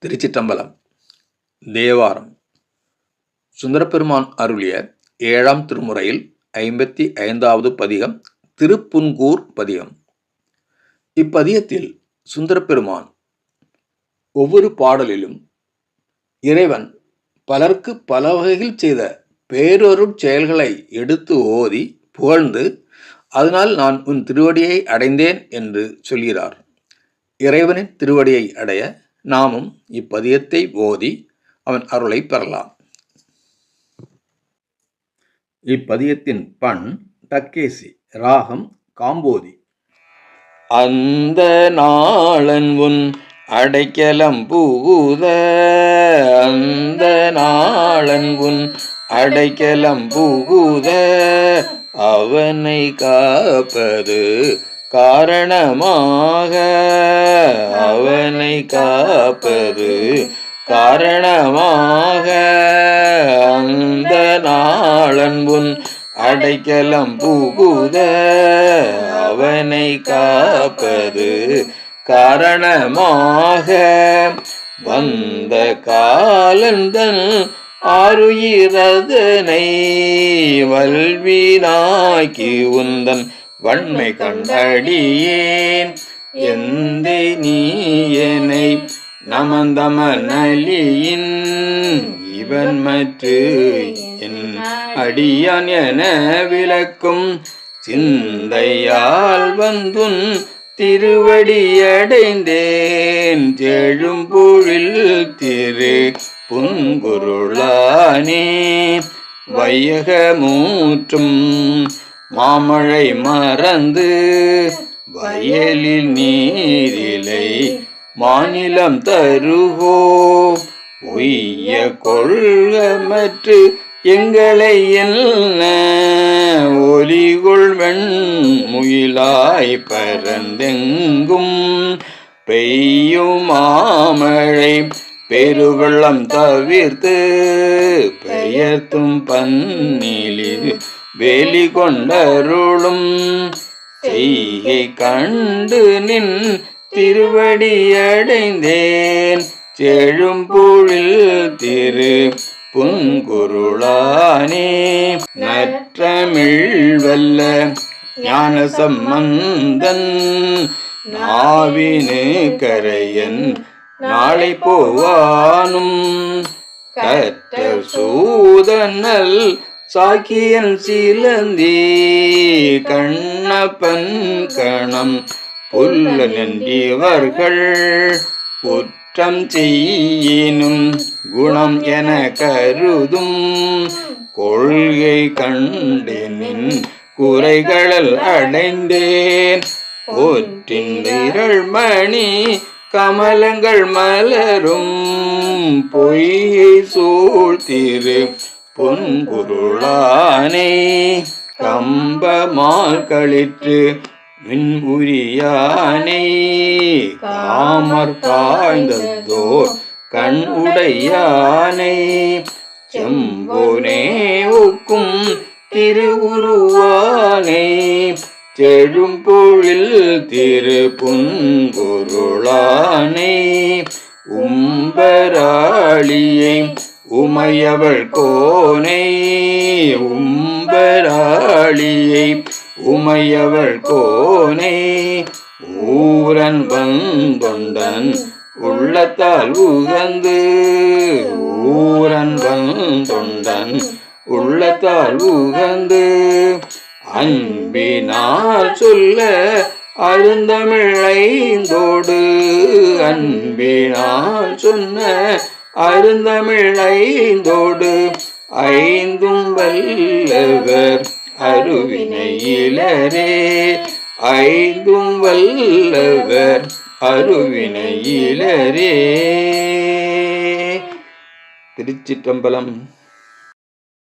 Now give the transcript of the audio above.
திருச்சிற்றம்பலம். தேவாரம். சுந்தரப்பெருமான் அருளிய 7ஆம் திருமுறையில் 55வது பதிகம் திருப்புன்கூர் பதிகம். இப்பதிகத்தில் சுந்தரப்பெருமான் ஒவ்வொரு பாடலிலும் இறைவன் பலருக்கு பல வகையில் செய்த பேரொருட் செயல்களை எடுத்து ஓதி புகழ்ந்து, அதனால் நான் உன் திருவடியை அடைந்தேன் என்று சொல்கிறார். இறைவனின் திருவடியை அடைய நாமும் இப்பதிகத்தை ஓதி அவன் அருளை பெறலாம். இப்பதிகத்தின் பண் டக்கேசி, ராகம் காம்போதி. அந்த நாளன் உன் அடைக்கலம் புகுத, அந்த நாளன் உன் அடைக்கலம் புகுத, அவனை காப்பது காரணமாக, அவனை காப்பது காரணமாக, அந்த நாளன் உன் அடைக்கலம் புகுத, அவனை காப்பது காரணமாக, வந்த காலந்தன் ஆருயிரதனை வல்வினாக்கி உந்தன் வன்மை கண்டடியேன், எந்தை நீயனை நமந்தமனலியின் இவன் மற்று என் அடியான் என விளக்கும் சிந்தையால் வந்துன் திருவடியடைந்தேன், செழும்பொழில் திரு புன்குருளானே, வையகமூற்றும் மாமழை மறந்து வயலில் நீரிலை மாநிலம் தருகோ, உய்ய கொள்கமற்று எங்களை என்ன ஒலிகொள் வெண்முயிலாய் பரந்தெங்கும் பெய்யும் மாமழை பெருவெள்ளம் தவிர்த்து பெயர்த்தும் பன்னிலில் வேலி கொண்டருளும் செய்கை கண்டு நின் திருவடியடைந்தேன், செழும்பொழில் திரு புன்குருளானே, நற்றமிழ் வல்ல ஞான சம்பந்தன் நாவினு கரையன் நாளை போவானும், கற்ற சூதனல் சாக்கியன் சிலந்தி கண்ணப்பன் கணம் புல்ல நன்றியவர்கள் குற்றம் செய்யினும் குணம் என கருதும் கொள்கை கண்டினின் குறைகளல் அடைந்தேன், போற்றின் நிரள்மணி கமலங்கள் மலரும் பொய்யை சூழ்த்திரு பொன்குருளானே, கம்பமால் களிற்று மின்புரியானை காமர் காய்ந்ததோர் கண் உடையானை, செம்போனே ஒக்கும் திருவுருவானை, செழும்பொழில் திரு புன்குருளானை, உம்பராளியை உமையவள் கோனை, உம்பராளியை உமையவள் கோனை, ஊரன் வந்தொண்டன் உள்ளத்தால் உகந்து, ஊரன் வந்தொண்டன் உள்ளத்தால் உகந்து, அன்பினால் சொல்ல அருந்தமிழைந்தோடு, அன்பினால் சொன்ன அருந்தமிழைந்தோடு, ஐந்தும் வல்லவர் அருவினையிலரே, ஐந்தும் வல்லவர் அருவினையிலரே. திருச்சிற்றம்பலம்.